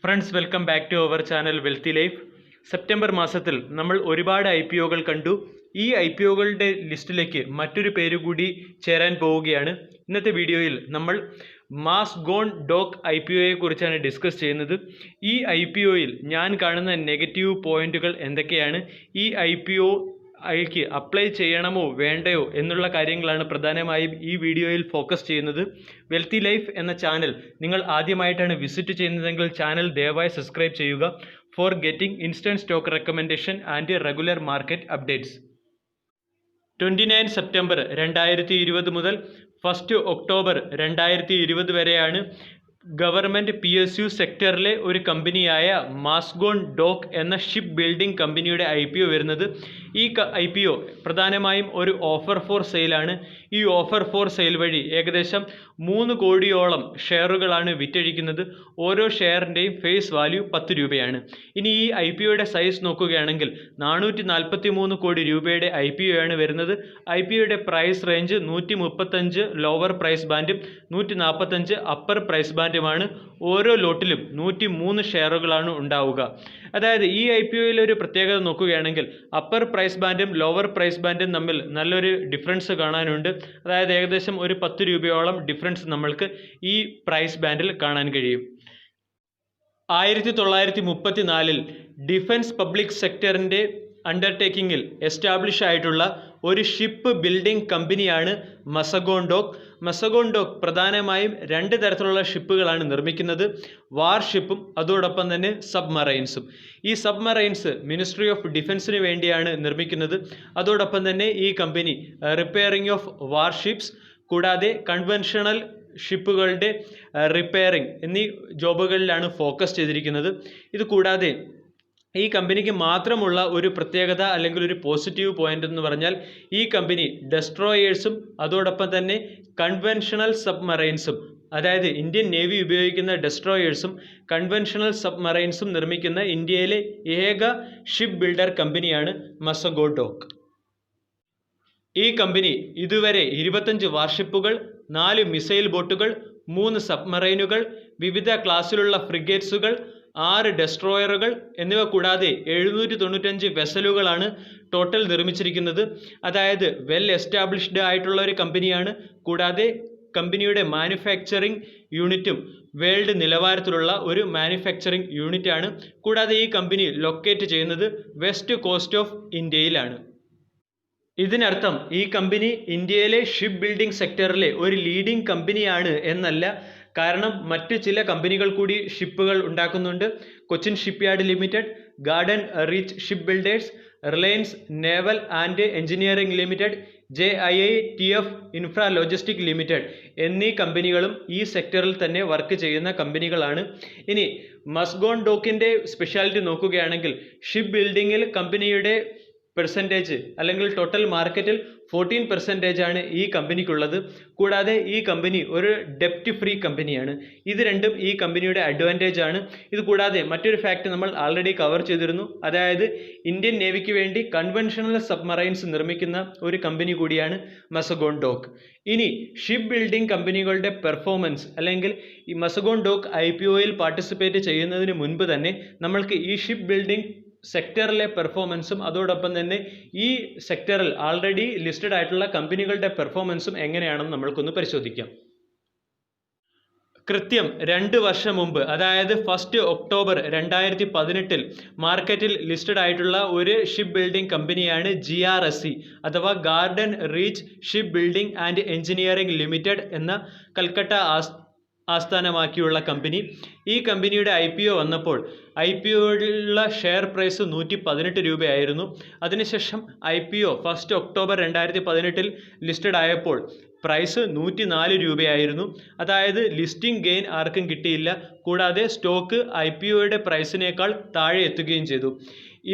Friends, welcome back to our channel wealthy life. September മാസത്തിൽ നമ്മൾ ഒരുപാട് IPOകൾ കണ്ടു. ഈ IPOകളുടെ ലിസ്റ്റിലേക്ക് മറ്റൊരു പേര് കൂടി ചേരാൻ പോവുകയാണ്. ഇന്നത്തെ വീഡിയോയിൽ നമ്മൾ മാസ്ഗോൺ ഡോക്ക് IPOയെ കുറിച്ചാണ് ഡിസ്കസ് ചെയ്യുന്നത്. ഈ IPOയിൽ ഞാൻ കാണുന്ന നെഗറ്റീവ് പോയിന്റുകൾ എന്തൊക്കെയാണ്, ഈ IPO അയക്ക് അപ്ലൈ ചെയ്യണമോ വേണ്ടയോ എന്നുള്ള കാര്യങ്ങളാണ് പ്രധാനമായും ഈ വീഡിയോയിൽ ഫോക്കസ് ചെയ്യുന്നത്. വെൽത്തി ലൈഫ് എന്ന ചാനൽ നിങ്ങൾ ആദ്യമായിട്ടാണ് വിസിറ്റ് ചെയ്യുന്നതെങ്കിൽ ചാനൽ ദയവായി സബ്സ്ക്രൈബ് ചെയ്യുക for getting instant stock recommendation and regular market updates. 29 September 2020 മുതൽ 1 ഒക്ടോബർ 2020 വരെയാണ് ഗവൺമെൻറ് PSU സെക്ടറിലെ ഒരു കമ്പനിയായ മാസ്ഗോൺ ഡോക്ക് എന്ന ഷിപ്പ് ബിൽഡിംഗ് കമ്പനിയുടെ IPO വരുന്നത്. ഈ IPO പ്രധാനമായും ഒരു ഓഫർ ഫോർ സെയിലാണ്. ഈ ഓഫർ ഫോർ സെയിൽ വഴി ഏകദേശം 3 കോടിയോളം ഷെയറുകളാണ് വിറ്റഴിക്കുന്നത്. ഓരോ ഷെയറിൻ്റെയും ഫേസ് വാല്യൂ 10 രൂപയാണ്. ഇനി ഈ IPOയുടെ സൈസ് നോക്കുകയാണെങ്കിൽ 443 കോടി രൂപയുടെ IPO ആണ് വരുന്നത്. IPOയുടെ പ്രൈസ് റേഞ്ച് 135 ലോവർ പ്രൈസ് ബാൻഡും 145 അപ്പർ പ്രൈസ് ബാൻഡുമാണ്. ഓരോ ലോട്ടിലും 103 ഷെയറുകളാണ് ഉണ്ടാവുക. അതായത് ഈ IPOയിൽ ഒരു പ്രത്യേകത നോക്കുകയാണെങ്കിൽ അപ്പർ പ്രൈസ് ബാൻഡും ലോവർ പ്രൈസ് ബാൻഡും തമ്മിൽ നല്ലൊരു ഡിഫറൻസ് കാണാനുണ്ട്. അതായത് ഏകദേശം ഒരു 10 രൂപയോളം ഡിഫറൻസ് നമ്മൾക്ക് ഈ പ്രൈസ് ബാൻഡിൽ കാണാൻ കഴിയും. 1934 ഡിഫൻസ് പബ്ലിക് സെക്ടറിൻ്റെ അണ്ടർടേക്കിങ്ങിൽ എസ്റ്റാബ്ലിഷ് ആയിട്ടുള്ള ഒരു ഷിപ്പ് ബിൽഡിംഗ് കമ്പനിയാണ് മസഗോൺ ഡോക്ക്. മസഗോൺ ഡോക്ക് പ്രധാനമായും 2 തരത്തിലുള്ള ഷിപ്പുകളാണ് നിർമ്മിക്കുന്നത്, വാർ ഷിപ്പും അതോടൊപ്പം തന്നെ സബ്മറൈൻസും. ഈ സബ്മറൈൻസ് മിനിസ്ട്രി ഓഫ് ഡിഫൻസിന് വേണ്ടിയാണ് നിർമ്മിക്കുന്നത്. അതോടൊപ്പം തന്നെ ഈ company repairing of war ships കൂടാതെ കൺവെൻഷണൽ ഷിപ്പുകളുടെ റിപ്പയറിംഗ് എന്നീ ജോബുകളിലാണ് ഫോക്കസ് ചെയ്തിരിക്കുന്നത്. ഇത് കൂടാതെ ഈ കമ്പനിക്ക് മാത്രമുള്ള ഒരു പ്രത്യേകത അല്ലെങ്കിൽ ഒരു പോസിറ്റീവ് പോയിന്റ് എന്ന് പറഞ്ഞാൽ ഈ കമ്പനി ഡെസ്ട്രോയേഴ്സും അതോടൊപ്പം തന്നെ കൺവെൻഷണൽ സബ്മറൈൻസും, അതായത് ഇന്ത്യൻ നേവി ഉപയോഗിക്കുന്ന ഡെസ്ട്രോയേഴ്സും കൺവെൻഷണൽ സബ്മറൈൻസും നിർമ്മിക്കുന്ന ഇന്ത്യയിലെ ഏക ഷിപ്പ് ബിൽഡർ കമ്പനിയാണ് മസഗോൺ ഡോക്ക്. ഈ കമ്പനി ഇതുവരെ 25 വാർഷിപ്പുകൾ, 4 മിസൈൽ ബോട്ടുകൾ, 3 സബ്മറൈനുകൾ, വിവിധ ക്ലാസ്സിലുള്ള ഫ്രിഗേറ്റ്സുകൾ, 6 ഡെസ്ട്രോയറുകൾ എന്നിവ കൂടാതെ 795 വെസലുകളാണ് ടോട്ടൽ നിർമ്മിച്ചിരിക്കുന്നത്. അതായത് വെൽ എസ്റ്റാബ്ലിഷ്ഡ് ആയിട്ടുള്ള ഒരു കമ്പനിയാണ്. കൂടാതെ കമ്പനിയുടെ മാനുഫാക്ചറിംഗ് യൂണിറ്റും വേൾഡ് നിലവാരത്തിലുള്ള ഒരു മാനുഫാക്ചറിംഗ് യൂണിറ്റാണ്. കൂടാതെ ഈ കമ്പനി ലൊക്കേറ്റ് ചെയ്യുന്നത് വെസ്റ്റ് കോസ്റ്റ് ഓഫ് ഇന്ത്യയിലാണ്. ഇതിനർത്ഥം ഈ കമ്പനി ഇന്ത്യയിലെ ഷിപ്പ് ബിൽഡിംഗ് സെക്ടറിലെ ഒരു ലീഡിംഗ് കമ്പനിയാണ് എന്നല്ല. കാരണം മറ്റ് ചില കമ്പനികൾ കൂടി ഷിപ്പുകൾ ഉണ്ടാക്കുന്നുണ്ട്. Cochin shipyard limited, garden Reach ship builders, Reliance naval and engineering limited, JIITF infra logistic limited എന്നീ കമ്പനികളും ഈ സെക്ടറിൽ തന്നെ വർക്ക് ചെയ്യുന്ന കമ്പനികളാണ്. ഇനി മസ്ഗോൺ ഡോക്കിൻ്റെ സ്പെഷ്യാലിറ്റി നോക്കുകയാണെങ്കിൽ ഷിപ്പ് ബിൽഡിങ്ങിൽ കമ്പനിയുടെ പെർസെൻറ്റേജ് അല്ലെങ്കിൽ ടോട്ടൽ മാർക്കറ്റിൽ 14% ആണ് ഈ കമ്പനിക്കുള്ളത്. കൂടാതെ ഈ കമ്പനി ഒരു ഡെപ്റ്റ് ഫ്രീ കമ്പനിയാണ്. ഇത് രണ്ടും ഈ കമ്പനിയുടെ അഡ്വാൻറ്റേജ് ആണ്. ഇത് കൂടാതെ മറ്റൊരു ഫാക്റ്റ് നമ്മൾ ആൾറെഡി കവർ ചെയ്തിരുന്നു. അതായത് ഇന്ത്യൻ നേവിക്ക് വേണ്ടി കൺവെൻഷണൽ സബ്മറൈൻസ് നിർമ്മിക്കുന്ന ഒരു കമ്പനി കൂടിയാണ് മസഗോൺ ഡോക്ക്. ഇനി ഷിപ്പ് ബിൽഡിംഗ് കമ്പനികളുടെ പെർഫോമൻസ് അല്ലെങ്കിൽ ഈ മസഗോൺ ഡോക്ക് IPOയിൽ പാർട്ടിസിപ്പേറ്റ് ചെയ്യുന്നതിന് മുൻപ് തന്നെ നമ്മൾക്ക് ഈ ഷിപ്പ് ബിൽഡിംഗ് സെക്ടറിലെ പെർഫോമൻസും അതോടൊപ്പം തന്നെ ഈ സെക്ടറിൽ ആൾറെഡി ലിസ്റ്റഡ് ആയിട്ടുള്ള കമ്പനികളുടെ പെർഫോമൻസും എങ്ങനെയാണെന്ന് നമ്മൾക്കൊന്ന് പരിശോധിക്കാം. കൃത്യം 2 വർഷം മുമ്പ്, അതായത് 1 ഒക്ടോബർ 2018 മാർക്കറ്റിൽ ലിസ്റ്റഡ് ആയിട്ടുള്ള ഒരു ഷിപ്പ് ബിൽഡിംഗ് കമ്പനിയാണ് GRSE അഥവാ garden Reach ship building and engineering limited എന്ന കൽക്കട്ട ആസ്ഥാനമാക്കിയുള്ള കമ്പനി. ഈ കമ്പനിയുടെ IPO വന്നപ്പോൾ IPOയിലുള്ള ഷെയർ പ്രൈസ് 118 രൂപയായിരുന്നു. അതിനുശേഷം IPO 1 ഒക്ടോബർ 2018 ലിസ്റ്റഡ് ആയപ്പോൾ പ്രൈസ് 104 രൂപയായിരുന്നു. അതായത് ലിസ്റ്റിംഗ് ഗെയിൻ ആർക്കും കിട്ടിയില്ല. കൂടാതെ സ്റ്റോക്ക് IPOയുടെ പ്രൈസിനേക്കാൾ താഴെ എത്തുകയും ചെയ്തു.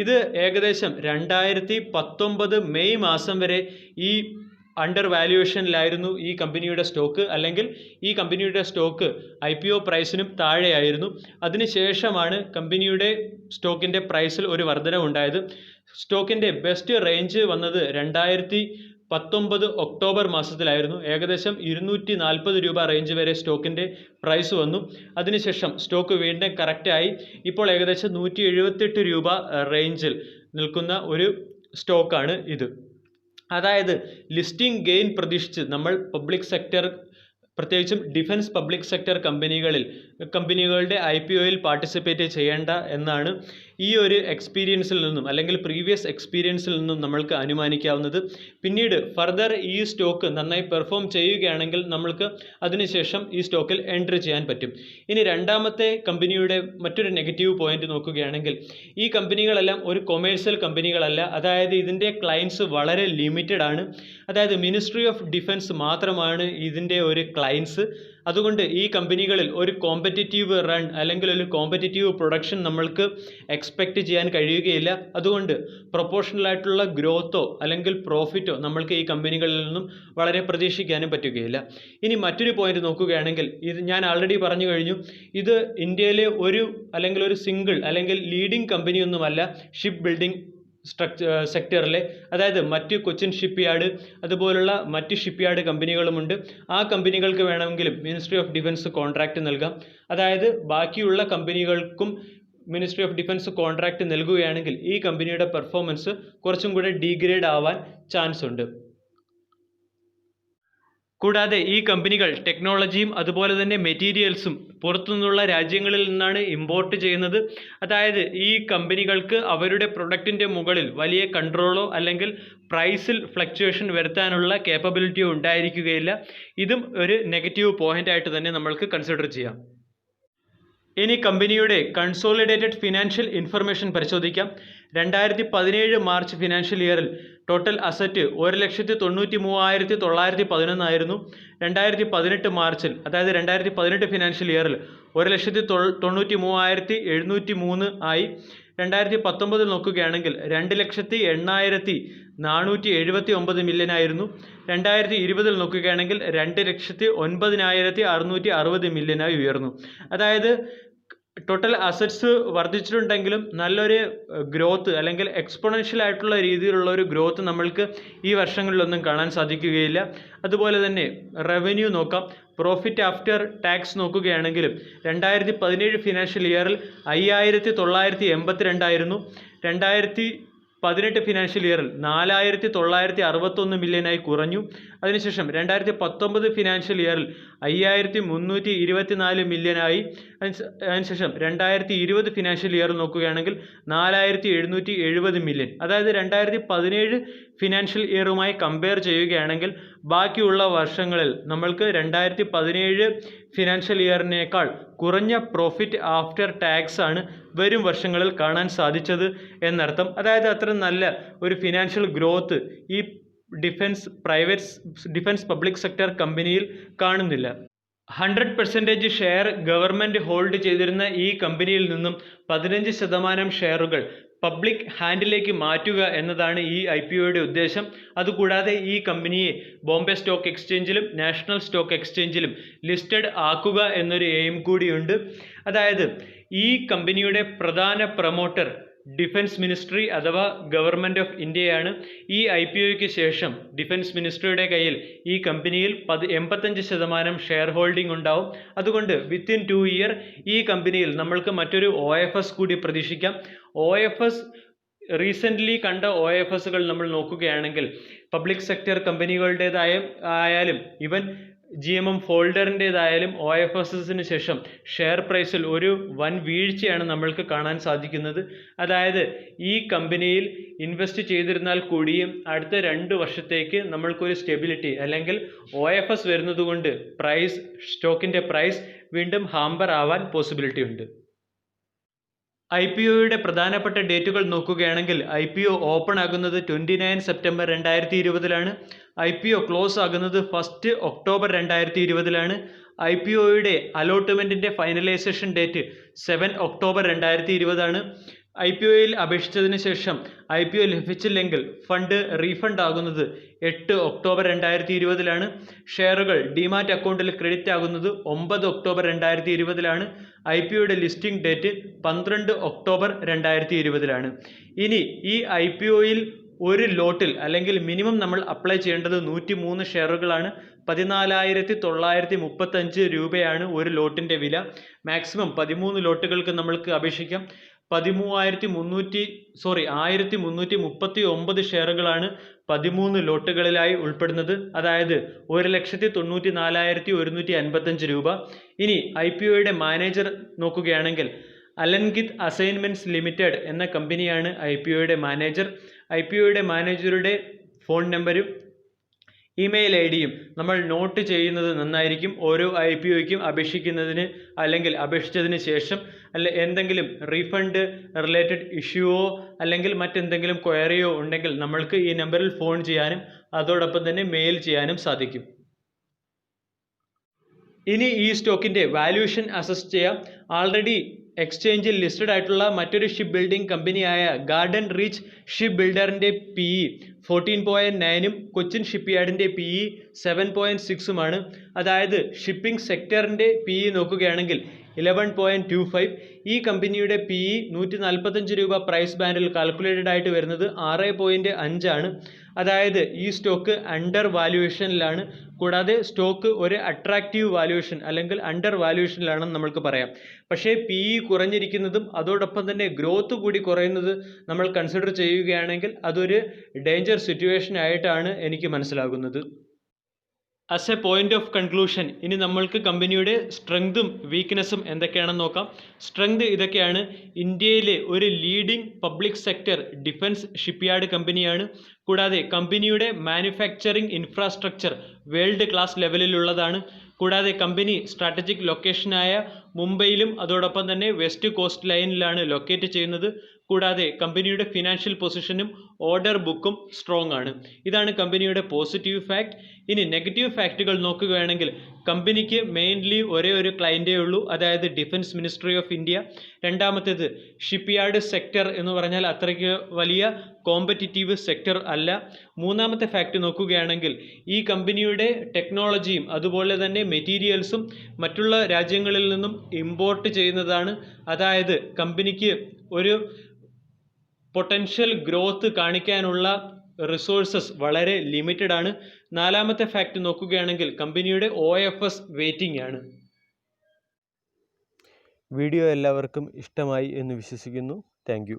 ഇത് ഏകദേശം 2019 മെയ് മാസം വരെ ഈ അണ്ടർ വാല്യുവേഷനിലായിരുന്നു ഈ കമ്പനിയുടെ സ്റ്റോക്ക്, അല്ലെങ്കിൽ ഈ കമ്പനിയുടെ സ്റ്റോക്ക് IPO പ്രൈസിനും താഴെയായിരുന്നു. അതിനുശേഷമാണ് കമ്പനിയുടെ സ്റ്റോക്കിൻ്റെ പ്രൈസിൽ ഒരു വർധനവ് ഉണ്ടായത്. സ്റ്റോക്കിൻ്റെ ബെസ്റ്റ് റേഞ്ച് വന്നത് 2019 ഒക്ടോബർ മാസത്തിലായിരുന്നു. ഏകദേശം 240 രൂപ റേഞ്ച് വരെ സ്റ്റോക്കിൻ്റെ പ്രൈസ് വന്നു. അതിനുശേഷം സ്റ്റോക്ക് വീണ്ടും കറക്റ്റായി ഇപ്പോൾ ഏകദേശം 178 രൂപ റേഞ്ചിൽ നിൽക്കുന്ന ഒരു സ്റ്റോക്കാണ് ഇത്. അതായത് ലിസ്റ്റിംഗ് ഗെയിൻ പ്രതീക്ഷിച്ച് നമ്മൾ പബ്ലിക് സെക്ടർ, പ്രത്യേകിച്ചും ഡിഫൻസ് പബ്ലിക് സെക്ടർ കമ്പനികളുടെ IPOയിൽ പാർട്ടിസിപ്പേറ്റ് ചെയ്യേണ്ട എന്നാണ് ഈ ഒരു എക്സ്പീരിയൻസിൽ നിന്നും അല്ലെങ്കിൽ പ്രീവിയസ് എക്സ്പീരിയൻസിൽ നിന്നും നമ്മൾക്ക് അനുമാനിക്കാവുന്നത്. പിന്നീട് ഫർദർ ഈ സ്റ്റോക്ക് നന്നായി പെർഫോം ചെയ്യുകയാണെങ്കിൽ നമ്മൾക്ക് അതിനുശേഷം ഈ സ്റ്റോക്കിൽ എൻട്രി ചെയ്യാൻ പറ്റും. ഇനി രണ്ടാമത്തെ കമ്പനിയുടെ മറ്റൊരു നെഗറ്റീവ് പോയിന്റ് നോക്കുകയാണെങ്കിൽ ഈ കമ്പനികളെല്ലാം ഒരു കൊമേഴ്സ്യൽ കമ്പനികളല്ല. അതായത് ഇതിൻ്റെ ക്ലയൻസ് വളരെ ലിമിറ്റഡ് ആണ്. അതായത് മിനിസ്ട്രി ഓഫ് ഡിഫൻസ് മാത്രമാണ് ഇതിൻ്റെ ഒരു ക്ലയൻസ്. അതുകൊണ്ട് ഈ കമ്പനികളിൽ ഒരു കോമ്പറ്റിറ്റീവ് റൺ അല്ലെങ്കിൽ ഒരു കോമ്പറ്റിറ്റീവ് പ്രൊഡക്ഷൻ നമ്മൾക്ക് എക്സ്പെക്റ്റ് ചെയ്യാൻ കഴിയുകയില്ല. അതുകൊണ്ട് പ്രൊപ്പോർഷണൽ ആയിട്ടുള്ള ഗ്രോത്തോ അല്ലെങ്കിൽ പ്രോഫിറ്റോ നമ്മൾക്ക് ഈ കമ്പനികളിൽ നിന്നും വളരെ പ്രതീക്ഷിക്കാനും പറ്റുകയില്ല. ഇനി മറ്റൊരു പോയിന്റ് നോക്കുകയാണെങ്കിൽ, ഇത് ഞാൻ ആൾറെഡി പറഞ്ഞു കഴിഞ്ഞു, ഇത് ഇന്ത്യയിലെ ഒരു സിംഗിൾ അല്ലെങ്കിൽ ലീഡിംഗ് കമ്പനിയൊന്നുമല്ല ഷിപ്പ് ബിൽഡിംഗ് സെക്ടറിലെ. അതായത് മറ്റ് കൊച്ചിൻ ഷിപ്പ് യാർഡ് അതുപോലുള്ള മറ്റ് ഷിപ്പ് യാർഡ് കമ്പനികളുമുണ്ട്. ആ കമ്പനികൾക്ക് വേണമെങ്കിലും മിനിസ്ട്രി ഓഫ് ഡിഫൻസ് കോൺട്രാക്റ്റ് നൽകാം. അതായത് ബാക്കിയുള്ള കമ്പനികൾക്കും മിനിസ്ട്രി ഓഫ് ഡിഫൻസ് കോൺട്രാക്റ്റ് നൽകുകയാണെങ്കിൽ ഈ കമ്പനിയുടെ പെർഫോമൻസ് കുറച്ചും കൂടെ ഡീഗ്രേഡ് ആവാൻ ചാൻസ് ഉണ്ട്. കൂടാതെ ഈ കമ്പനികൾ ടെക്നോളജിയും അതുപോലെ തന്നെ മെറ്റീരിയൽസും പുറത്തുനിന്നുള്ള രാജ്യങ്ങളിൽ നിന്നാണ് ഇമ്പോർട്ട് ചെയ്യുന്നത്. അതായത് ഈ കമ്പനികൾക്ക് അവരുടെ പ്രൊഡക്റ്റിൻ്റെ മുകളിൽ വലിയ കൺട്രോളോ അല്ലെങ്കിൽ പ്രൈസിൽ ഫ്ലക്ച്വേഷൻ വരുത്താനുള്ള കേപ്പബിലിറ്റിയോ ഉണ്ടായിരിക്കുകയില്ല. ഇതും ഒരു നെഗറ്റീവ് പോയിന്റ് ആയിട്ട് തന്നെ നമ്മൾക്ക് കൺസിഡർ ചെയ്യാം. ഇനി കമ്പനിയുടെ കൺസോളിഡേറ്റഡ് ഫിനാൻഷ്യൽ ഇൻഫർമേഷൻ പരിശോധിക്കാം. 2017 മാർച്ച് ഫിനാൻഷ്യൽ ഇയറിൽ ടോട്ടൽ അസറ്റ് 1,93,911 ആയിരുന്നു. 2018 മാർച്ചിൽ, അതായത് 2018 ഫിനാൻഷ്യൽ ഇയറിൽ 1,93,703 ആയി. 2019 നോക്കുകയാണെങ്കിൽ 2,08,479 മില്യൺ ആയിരുന്നു. 2020 നോക്കുകയാണെങ്കിൽ 2,09,660 മില്യണായി ഉയർന്നു. അതായത് ടോട്ടൽ അസറ്റ്സ് വർദ്ധിച്ചിട്ടുണ്ടെങ്കിലും നല്ലൊരു ഗ്രോത്ത് അല്ലെങ്കിൽ എക്സ്പോണൻഷ്യൽ ആയിട്ടുള്ള രീതിയിലുള്ള ഒരു ഗ്രോത്ത് നമ്മൾക്ക് ഈ വർഷങ്ങളിലൊന്നും കാണാൻ സാധിക്കുകയില്ല. അതുപോലെ തന്നെ റവന്യൂ നോക്കാം. പ്രോഫിറ്റ് ആഫ്റ്റർ ടാക്സ് നോക്കുകയാണെങ്കിലും 2017 ഫിനാൻഷ്യൽ ഇയറിൽ 5,982 ആയിരുന്നു. 2018 ഫിനാൻഷ്യൽ ഇയറിൽ 4,961 മില്യണായി കുറഞ്ഞു. അതിനുശേഷം 2019 ഫിനാൻഷ്യൽ ഇയറിൽ 5,324 മില്യണായി. അതിനുശേഷം 2020 ഫിനാൻഷ്യൽ ഇയർ നോക്കുകയാണെങ്കിൽ 4,770 മില്യൺ. അതായത് 2017 ഫിനാൻഷ്യൽ ഇയറുമായി കമ്പയർ ചെയ്യുകയാണെങ്കിൽ ബാക്കിയുള്ള വർഷങ്ങളിൽ നമ്മൾക്ക് 2017 ഫിനാൻഷ്യൽ ഇയറിനേക്കാൾ കുറഞ്ഞ പ്രോഫിറ്റ് ആഫ്റ്റർ ടാക്സ് ആണ് വരും വർഷങ്ങളിൽ കാണാൻ സാധിച്ചത് എന്നർത്ഥം. അതായത് അത്ര നല്ല ഒരു ഫിനാൻഷ്യൽ ഗ്രോത്ത് ഈ ഡിഫൻസ് പബ്ലിക് സെക്ടർ കമ്പനിയിൽ കാണുന്നില്ല. 100% ഷെയർ ഗവൺമെൻറ് ഹോൾഡ് ചെയ്തിരുന്ന ഈ കമ്പനിയിൽ നിന്നും 15% ഷെയറുകൾ പബ്ലിക് ഹാൻഡിലേക്ക് മാറ്റുക എന്നതാണ് ഈ IPOയുടെ ഉദ്ദേശം. അതുകൂടാതെ ഈ കമ്പനിയെ ബോംബെ സ്റ്റോക്ക് എക്സ്ചേഞ്ചിലും നാഷണൽ സ്റ്റോക്ക് എക്സ്ചേഞ്ചിലും ലിസ്റ്റഡ് ആക്കുക എന്നൊരു എയിം കൂടിയുണ്ട്. അതായത് ഈ കമ്പനിയുടെ പ്രധാന പ്രൊമോട്ടർ ഡിഫൻസ് മിനിസ്ട്രി അഥവാ ഗവൺമെൻറ് ഓഫ് ഇന്ത്യയാണ്. ഈ IPOയ്ക്ക് ശേഷം ഡിഫൻസ് മിനിസ്ട്രിയുടെ കയ്യിൽ ഈ കമ്പനിയിൽ 85% ഷെയർ ഹോൾഡിംഗ് ഉണ്ടാവും. അതുകൊണ്ട് വിത്തിൻ 2 ഇയർ ഈ കമ്പനിയിൽ നമ്മൾക്ക് മറ്റൊരു OFS കൂടി പ്രതീക്ഷിക്കാം. OFS റീസെൻ്റ്ലി കണ്ട OFSകൾ നമ്മൾ നോക്കുകയാണെങ്കിൽ പബ്ലിക് സെക്ടർ കമ്പനികളുടേതായാലും ഇവൻ GMM ഫോൾഡറിൻ്റേതായാലും OFSന് ശേഷം ഷെയർ പ്രൈസിൽ ഒരു വൻ വീഴ്ചയാണ് നമ്മൾക്ക് കാണാൻ സാധിക്കുന്നത്. അതായത് ഈ കമ്പനിയിൽ ഇൻവെസ്റ്റ് ചെയ്തിരുന്നാൽ കൂടിയും അടുത്ത 2 വർഷത്തേക്ക് നമ്മൾക്കൊരു സ്റ്റെബിലിറ്റി അല്ലെങ്കിൽ OFS വരുന്നതുകൊണ്ട് സ്റ്റോക്കിൻ്റെ പ്രൈസ് വീണ്ടും ഹാമ്പർ ആവാൻ പോസിബിലിറ്റി ഉണ്ട്. IPOയുടെ പ്രധാനപ്പെട്ട ഡേറ്റുകൾ നോക്കുകയാണെങ്കിൽ IPO ഓപ്പൺ ആകുന്നത് 29 സെപ്റ്റംബർ 2020 IPO ക്ലോസ് ആകുന്നത് 1 ഒക്ടോബർ 2020 IPOയുടെ അലോട്ട്മെൻറ്റിൻ്റെ ഫൈനലൈസേഷൻ ഡേറ്റ് 7 ഒക്ടോബർ 2020 IPOയിൽ അപേക്ഷിച്ചതിന് ശേഷം IPO ലഭിച്ചില്ലെങ്കിൽ ഫണ്ട് റീഫണ്ട് ആകുന്നത് 8 ഒക്ടോബർ 2020 ഷെയറുകൾ ഡിമാറ്റ് അക്കൗണ്ടിൽ ക്രെഡിറ്റ് ആകുന്നത് 9 ഒക്ടോബർ 2020 IPOയുടെ ലിസ്റ്റിംഗ് ഡേറ്റ് 12 ഒക്ടോബർ 2020 ഇനി ഈ IPOയിൽ ഒരു ലോട്ടിൽ അല്ലെങ്കിൽ മിനിമം നമ്മൾ അപ്ലൈ ചെയ്യേണ്ടത് 103 ഷെയറുകളാണ്. 14,935 രൂപയാണ് ഒരു ലോട്ടിൻ്റെ വില. മാക്സിമം 13 ലോട്ടുകൾക്ക് നമ്മൾക്ക് അപേക്ഷിക്കാം. 1339 ഷെയറുകളാണ് 13 ലോട്ടുകളിലായി ഉൾപ്പെടുന്നത്. അതായത് 1,94,155 രൂപ. ഇനി IPOയുടെ മാനേജർ നോക്കുകയാണെങ്കിൽ അലൻഗിത് അസൈൻമെൻറ്റ്സ് ലിമിറ്റഡ് എന്ന കമ്പനിയാണ് IPOയുടെ മാനേജർ. IPOയുടെ മാനേജറുടെ ഫോൺ നമ്പരും ഇമെയിൽ IDയും നമ്മൾ നോട്ട് ചെയ്യുന്നത് നന്നായിരിക്കും. ഓരോ IPOയ്ക്കും അപേക്ഷിക്കുന്നതിന് അല്ലെങ്കിൽ അപേക്ഷിച്ചതിന് ശേഷം എന്തെങ്കിലും റീഫണ്ട് റിലേറ്റഡ് ഇഷ്യൂവോ അല്ലെങ്കിൽ മറ്റെന്തെങ്കിലും ക്വയറിയോ ഉണ്ടെങ്കിൽ നമ്മൾക്ക് ഈ നമ്പറിൽ ഫോൺ ചെയ്യാനും അതോടൊപ്പം തന്നെ മെയിൽ ചെയ്യാനും സാധിക്കും. ഇനി ഈ സ്റ്റോക്കിൻ്റെ വാല്യൂഷൻ അസസ് ചെയ്യാം. ആൾറെഡി എക്സ്ചേഞ്ചിൽ ലിസ്റ്റഡ് ആയിട്ടുള്ള മറ്റൊരു ഷിപ്പ് ബിൽഡിംഗ് കമ്പനിയായ ഗാർഡൻ റീച്ച് ഷിപ്പ് ബിൽഡറിൻ്റെ PE 14.9ഉം കൊച്ചിൻ ഷിപ്പ് യാർഡിൻ്റെ PE 7.6ഉമാണ്. അതായത് ഷിപ്പിംഗ് സെക്ടറിൻ്റെ PE നോക്കുകയാണെങ്കിൽ 11.25. ഈ കമ്പനിയുടെ PE 145 രൂപ പ്രൈസ് ബാൻഡിൽ കാൽക്കുലേറ്റഡ് ആയിട്ട് വരുന്നത് 6.5 ആണ്. അതായത് ഈ സ്റ്റോക്ക് അണ്ടർ വാല്യൂവേഷനിലാണ്. കൂടാതെ സ്റ്റോക്ക് ഒരു അട്രാക്റ്റീവ് വാല്യൂവേഷൻ അല്ലെങ്കിൽ അണ്ടർ വാല്യൂവേഷനിലാണെന്ന് നമ്മൾക്ക് പറയാം. പക്ഷേ PE കുറഞ്ഞിരിക്കുന്നതും അതോടൊപ്പം തന്നെ ഗ്രോത്ത് കൂടി കുറയുന്നത് നമ്മൾ കൺസിഡർ ചെയ്യുകയാണെങ്കിൽ അതൊരു ഡേഞ്ചർ സിറ്റുവേഷൻ ആയിട്ടാണ് എനിക്ക് മനസ്സിലാകുന്നത്. As A point of conclusion, ഇനി നമ്മൾക്ക് കമ്പനിയുടെ സ്ട്രെങ്തും വീക്ക്നെസ്സും എന്തൊക്കെയാണെന്ന് നോക്കാം. സ്ട്രെങ്ത് ഇതൊക്കെയാണ്. ഇന്ത്യയിലെ ഒരു leading public sector defence shipyard കമ്പനിയാണ്. കൂടാതെ കമ്പനിയുടെ മാനുഫാക്ചറിംഗ് ഇൻഫ്രാസ്ട്രക്ചർ വേൾഡ് ക്ലാസ് ലെവലിലുള്ളതാണ്. കൂടാതെ കമ്പനി സ്ട്രാറ്റജിക് ലൊക്കേഷനായ മുംബൈയിലും അതോടൊപ്പം തന്നെ വെസ്റ്റ് കോസ്റ്റ് ലൈനിലാണ് ലൊക്കേറ്റ് ചെയ്യുന്നത്. കൂടാതെ കമ്പനിയുടെ ഫിനാൻഷ്യൽ പൊസിഷനും ഓർഡർ ബുക്കും സ്ട്രോങ് ആണ്. ഇതാണ് കമ്പനിയുടെ പോസിറ്റീവ് ഫാക്ട്. ഇനി നെഗറ്റീവ് ഫാക്റ്റുകൾ നോക്കുകയാണെങ്കിൽ കമ്പനിക്ക് മെയിൻലി ഒരേ ഒരു ക്ലയൻറ്റേ ഉള്ളൂ, അതായത് ഡിഫൻസ് മിനിസ്ട്രി ഓഫ് ഇന്ത്യ. രണ്ടാമത്തേത് ഷിപ്പ് യാർഡ് സെക്ടർ എന്ന് പറഞ്ഞാൽ അത്രയ്ക്ക് വലിയ കോമ്പറ്റിറ്റീവ് സെക്ടർ അല്ല. മൂന്നാമത്തെ ഫാക്റ്റ് നോക്കുകയാണെങ്കിൽ ഈ കമ്പനിയുടെ ടെക്നോളജിയും അതുപോലെ തന്നെ മെറ്റീരിയൽസും മറ്റുള്ള രാജ്യങ്ങളിൽ നിന്നും ഇമ്പോർട്ട് ചെയ്യുന്നതാണ്. അതായത് കമ്പനിക്ക് ഒരു പൊട്ടൻഷ്യൽ ഗ്രോത്ത് കാണിക്കാനുള്ള റിസോഴ്സസ് വളരെ ലിമിറ്റഡ് ആണ്. നാലാമത്തെ ഫാക്റ്റ് നോക്കുകയാണെങ്കിൽ കമ്പനിയുടെ OFS വെയിറ്റിംഗ് ആണ്. വീഡിയോ എല്ലാവർക്കും ഇഷ്ടമായി എന്ന് വിശ്വസിക്കുന്നു. Thank you.